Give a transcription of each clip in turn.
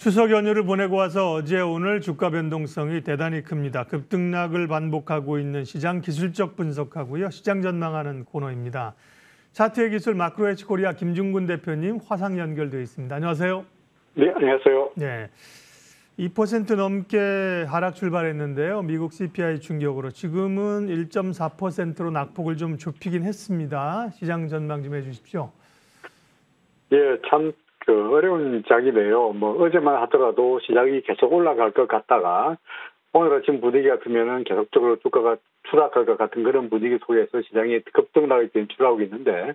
추석 연휴를 보내고 와서 어제 오늘 주가 변동성이 대단히 큽니다. 급등락을 반복하고 있는 시장 기술적 분석하고요. 시장 전망하는 코너입니다. 차트의 기술 마크로헤지 코리아 김중근 대표님 화상 연결되어 있습니다. 안녕하세요. 네, 안녕하세요. 네, 2% 넘게 하락 출발했는데요. 미국 CPI 충격으로 지금은 1.4%로 낙폭을 좀 좁히긴 했습니다. 시장 전망 좀 해주십시오. 예, 참 어려운 장이네요. 어제만 하더라도 시장이 계속 올라갈 것 같다가 오늘 아침 분위기 같으면은 계속적으로 주가가 추락할 것 같은 그런 분위기 속에서 시장이 급등락을 진출하고 있는데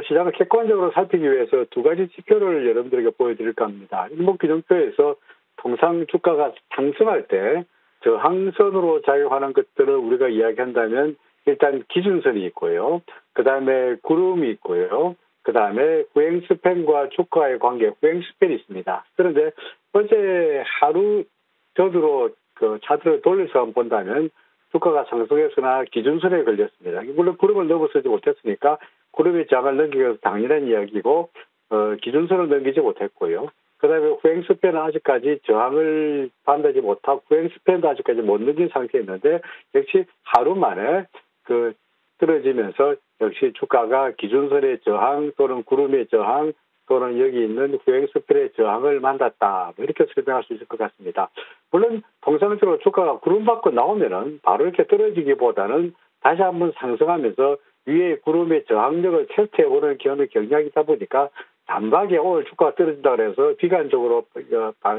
시장을 객관적으로 살피기 위해서 두 가지 지표를 여러분들에게 보여드릴까 합니다. 일목균형표에서 통상 주가가 상승할 때 저항선으로 작용하는 것들을 우리가 이야기한다면 일단 기준선이 있고요. 그 다음에 구름이 있고요. 그 다음에 후행 스팬과 주가의 관계, 후행 스팬이 있습니다. 그런데 어제 하루 전으로 차트를 돌려서 한번 본다면 주가가 상승했으나 기준선에 걸렸습니다. 물론 구름을 넘어서지 못했으니까 구름의 저항을 넘기기 위해서 당연한 이야기고 기준선을 넘기지 못했고요. 그 다음에 후행 스팬은 아직까지 저항을 반대하지 못하고 후행 스팬도 아직까지 못 넘긴 상태였는데 역시 하루 만에 떨어지면서 역시 주가가 기준선의 저항 또는 구름의 저항 또는 여기 있는 후행 스프레의 저항을 만났다. 이렇게 설명할 수 있을 것 같습니다. 물론 통상적으로 주가가 구름 밖으로 나오면은 바로 이렇게 떨어지기보다는 다시 한번 상승하면서 위에 구름의 저항력을 테스트해보는 경향이다 보니까 단박에 오늘 주가가 떨어진다 그래서 비관적으로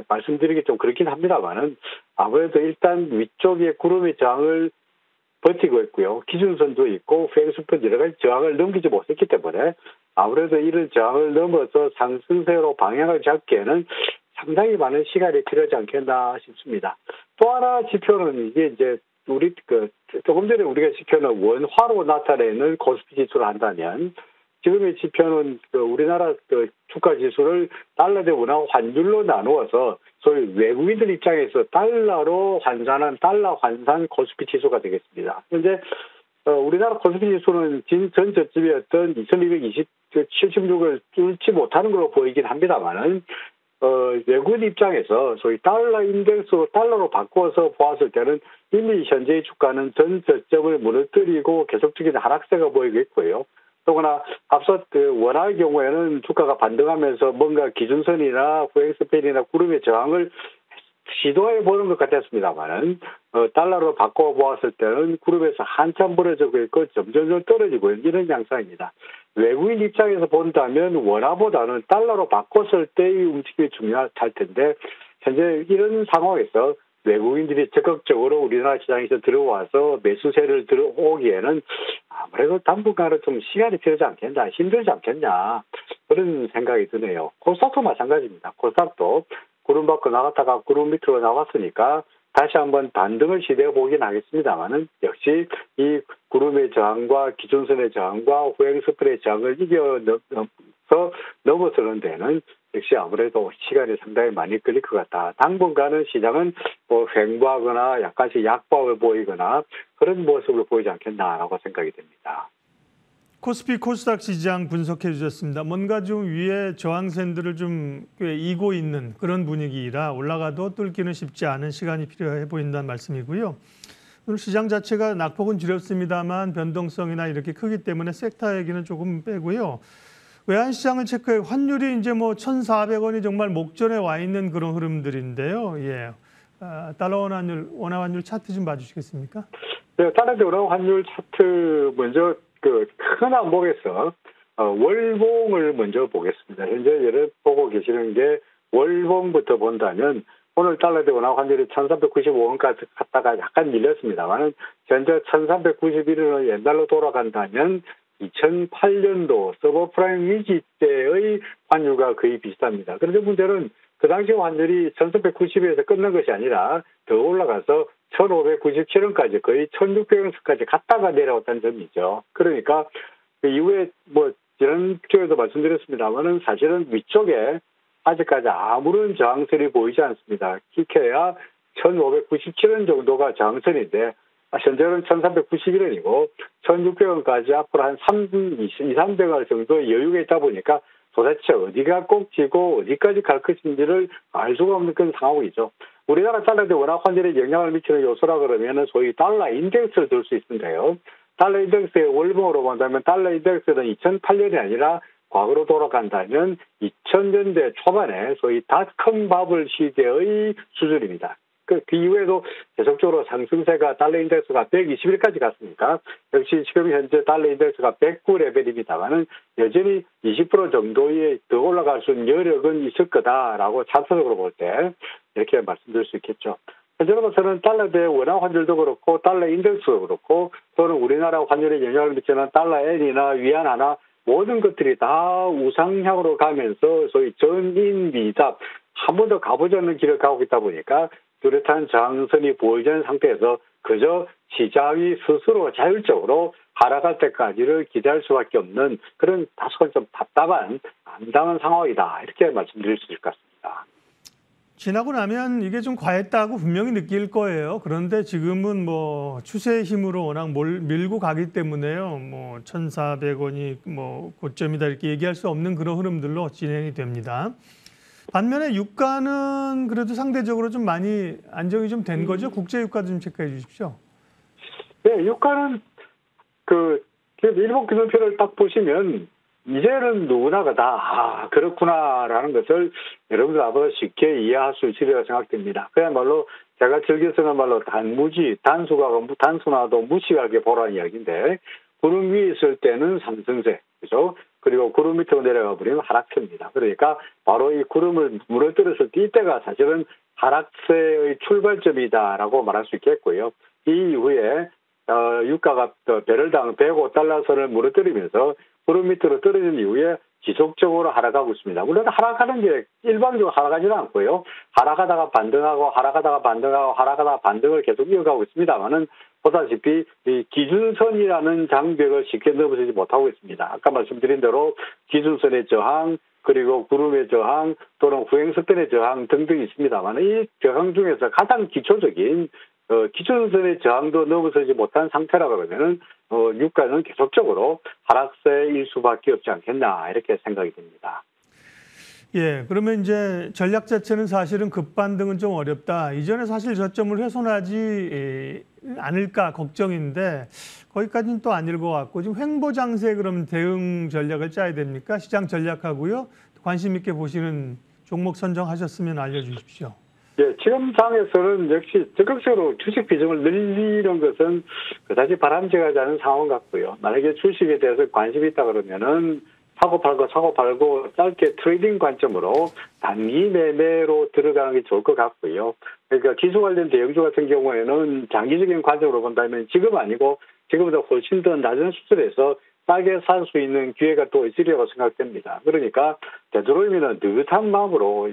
말씀드리기 좀 그렇긴 합니다만은 아무래도 일단 위쪽에 구름의 저항을 버티고 있고요. 기준선도 있고 후행스팬 여러 가지 저항을 넘기지 못했기 때문에 아무래도 이런 저항을 넘어서 상승세로 방향을 잡기에는 상당히 많은 시간이 필요하지 않겠나 싶습니다. 또 하나 지표는 이게 이제 우리 조금 전에 우리가 지표는 원화로 나타내는 코스피 지수를 한다면 지금의 지표는 우리나라 주가 지수를 달러 대 원화 환율로 나누어서 소위 외국인들 입장에서 달러로 환산한 달러 환산 코스피 지수가 되겠습니다. 현재 우리나라 코스피 지수는 전 저점이었던 2276을 뚫지 못하는 걸로 보이긴 합니다만은 외국인 입장에서 소위 달러 인덱스로 달러로 바꿔서 보았을 때는 이미 현재의 주가는 전 저점을 무너뜨리고 계속적인 하락세가 보이고 있고요. 더구나 앞서 원화의 경우에는 주가가 반등하면서 뭔가 기준선이나 후행스팬이나 구름의 저항을 시도해 보는 것 같았습니다만은 달러로 바꿔 보았을 때는 구름에서 한참 벌어지고 있고 점점 떨어지고 이런 양상입니다. 외국인 입장에서 본다면 원화보다는 달러로 바꿨을 때의 움직임이 중요할 텐데 현재 이런 상황에서 외국인들이 적극적으로 우리나라 시장에서 들어와서 매수세를 들어오기에는 아무래도 당분간은 좀 시간이 필요하지 않겠냐, 힘들지 않겠냐 그런 생각이 드네요. 코스닥도 마찬가지입니다. 코스닥도 구름 밖으로 나갔다가 구름 밑으로 나왔으니까 다시 한번 반등을 시도해 보긴 하겠습니다만은 역시 이 구름의 저항과 기준선의 저항과 후행 스프레의 저항을 넘어서는 데는 역시 아무래도 시간이 상당히 많이 걸릴 것 같다. 당분간은 시장은 횡보하거나 약간씩 약보를 보이거나 그런 모습을 보이지 않겠나라고 생각이 됩니다. 코스피 코스닥 시장 분석해 주셨습니다. 뭔가 좀 위에 저항선들을 좀 꽤 이고 있는 그런 분위기라 올라가도 뚫기는 쉽지 않은 시간이 필요해 보인다는 말씀이고요. 오늘 시장 자체가 낙폭은 줄였습니다만 변동성이나 이렇게 크기 때문에 섹터 얘기는 조금 빼고요. 외환시장을 체크해 환율이 이제 1,400원이 정말 목전에 와 있는 그런 흐름들인데요. 예, 달러 원화 환율 차트 좀 봐주시겠습니까? 네, 달러 대 원화 환율 차트 먼저 큰 항목에서 월봉을 먼저 보겠습니다. 현재 여러분 보고 계시는 게 월봉부터 본다면 오늘 달러 대 원화 환율이 1,395원까지 갔다가 약간 밀렸습니다만 현재 1,391원을 옛날로 돌아간다면 2008년도 서브프라임 위기 때의 환율과 거의 비슷합니다. 그런데 문제는 그 당시 환율이 1,390원에서 끝난 것이 아니라 더 올라가서 1,597원까지 거의 1,600원까지 갔다가 내려왔다는 점이죠. 그러니까 그 이후에 지난 주에도 말씀드렸습니다만은 사실은 위쪽에 아직까지 아무런 저항선이 보이지 않습니다. 기켜야 1,597원 정도가 저항선인데 현재는 1,391원이고 1,600원까지 앞으로 한 300원 정도 여유가 있다 보니까 도대체 어디가 꼭지고 어디까지 갈 것인지를 알 수가 없는 그런 상황이죠. 우리나라 달러에 워낙 환율에 영향을 미치는 요소라 그러면 소위 달러 인덱스를 들 수 있는데요. 달러 인덱스의 월봉으로 본다면 달러 인덱스는 2008년이 아니라 과거로 돌아간다면 2000년대 초반에 소위 닷컴 바블 시대의 수준입니다. 그 이후에도 계속적으로 상승세가 달러 인덱스가 120일까지 갔으니까 역시 지금 현재 달러 인덱스가 109 레벨입니다만은 여전히 20% 정도의 더 올라갈 수 있는 여력은 있을 거다라고 차트적으로 볼 때 이렇게 말씀드릴 수 있겠죠. 현재로서는 달러 대 원화 환율도 그렇고 달러 인덱스도 그렇고 또는 우리나라 환율에 영향을 미치는 달러 엔이나 위안화나 모든 것들이 다 우상향으로 가면서 소위 전인 미답 한 번도 가보지 않는 길을 가고 있다 보니까 뚜렷한 저항선이 보이지 않는 상태에서 그저 시장이 스스로 자율적으로 하락할 때까지를 기대할 수밖에 없는 그런 다소 좀 답답한 암담한 상황이다. 이렇게 말씀드릴 수 있을 것 같습니다. 지나고 나면 이게 좀 과했다고 분명히 느낄 거예요. 그런데 지금은 뭐 추세의 힘으로 워낙 밀고 가기 때문에요. 뭐 1,400원이 뭐 고점이다 이렇게 얘기할 수 없는 그런 흐름들로 진행이 됩니다. 반면에 유가는 그래도 상대적으로 좀 많이 안정이 좀 된 거죠. 국제 유가도 좀 체크해 주십시오. 네, 유가는 일본 기준표를 딱 보시면 이제는 누구나가 다 그렇구나라는 것을 여러분들 앞으로 쉽게 이해할 수 있으리라 생각됩니다. 그야말로 제가 즐겨 쓰는 말로 단순화도 무식하게 보라는 이야기인데 구름 위에 있을 때는 상승세, 그죠? 그리고 구름 밑으로 내려가 버리면 하락세입니다. 그러니까 바로 이 구름을 무너뜨렸을 때 이때가 사실은 하락세의 출발점이다라고 말할 수 있겠고요. 이 이후에 유가가 배럴당 105달러선을 무너뜨리면서 구름 밑으로 떨어진 이후에 지속적으로 하락하고 있습니다. 물론 하락하는 게 일방적으로 하락하지는 않고요. 하락하다가 반등하고 하락하다가 반등하고 하락하다가 반등을 계속 이어가고 있습니다만은 보다시피 이 기준선이라는 장벽을 쉽게 넘어서지 못하고 있습니다. 아까 말씀드린 대로 기준선의 저항 그리고 구름의 저항 또는 후행석변의 저항 등등이 있습니다만 이 저항 중에서 가장 기초적인 기준선의 저항도 넘어서지 못한 상태라 그러면은 유가는 계속적으로 하락세일 수밖에 없지 않겠나 이렇게 생각이 됩니다. 예, 그러면 이제 전략 자체는 사실은 급반등은 좀 어렵다. 이전에 사실 저점을 훼손하지 않을까 걱정인데 거기까지는 또 아닐 것 같고 지금 횡보장세 그럼 대응 전략을 짜야 됩니까? 시장 전략하고요. 관심 있게 보시는 종목 선정하셨으면 알려주십시오. 예, 지금 상황에서는 역시 적극적으로 주식 비중을 늘리는 것은 그다지 바람직하지 않은 상황 같고요. 만약에 주식에 대해서 관심이 있다 그러면은 사고 팔고 짧게 트레이딩 관점으로 단기 매매로 들어가는 게 좋을 것 같고요. 그러니까 기술 관련 대형주 같은 경우에는 장기적인 관점으로 본다면 지금 아니고 지금보다 훨씬 더 낮은 수준에서 싸게 살 수 있는 기회가 또 있으리라고 생각됩니다. 그러니까 되도록이면 느긋한 마음으로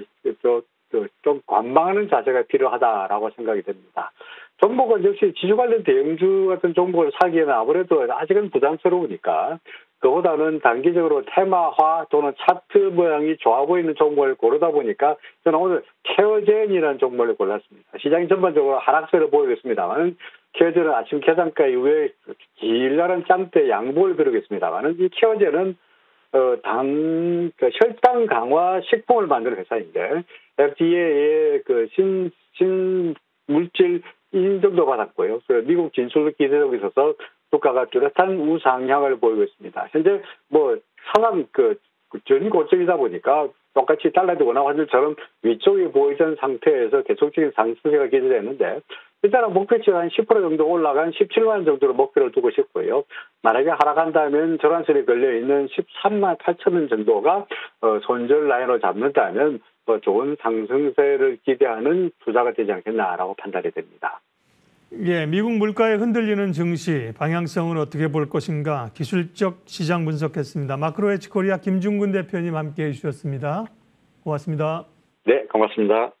좀 관망하는 자세가 필요하다라고 생각이 됩니다. 종목은 역시 지수 관련 대형주 같은 종목을 사기에는 아무래도 아직은 부담스러우니까 그보다는 단기적으로 테마화 또는 차트 모양이 좋아 보이는 종목을 고르다 보니까 저는 오늘 케어젠이라는 종목을 골랐습니다. 시장이 전반적으로 하락세를 보이고 있습니다만 케어젠은 아침 개장가 이후에 길다란 짬대 양봉을 그리고 있습니다만 이 케어젠은 혈당 강화 식품을 만드는 회사인데 FDA의 신물질 인정도 받았고요. 그래서 미국 진출도 기대되고 있어서 주가가 뚜렷한 우상향을 보이고 있습니다. 현재 상황 전고점이다 보니까 똑같이 달러 대 원화 환율처럼 위쪽이 보이던 상태에서 계속적인 상승세가 기대되는데 일단은 목표치 한 10% 정도 올라간 17만 원 정도로 목표를 두고 싶고요. 만약에 하락한다면 절한선이 걸려있는 13만 8천 원 정도가 손절 라인으로 잡는다면 좋은 상승세를 기대하는 투자가 되지 않겠나라고 판단이 됩니다. 예, 미국 물가에 흔들리는 증시 방향성을 어떻게 볼 것인가 기술적 시장 분석했습니다. 마크로헤지 코리아 김중근 대표님 함께해 주셨습니다. 고맙습니다. 네, 고맙습니다.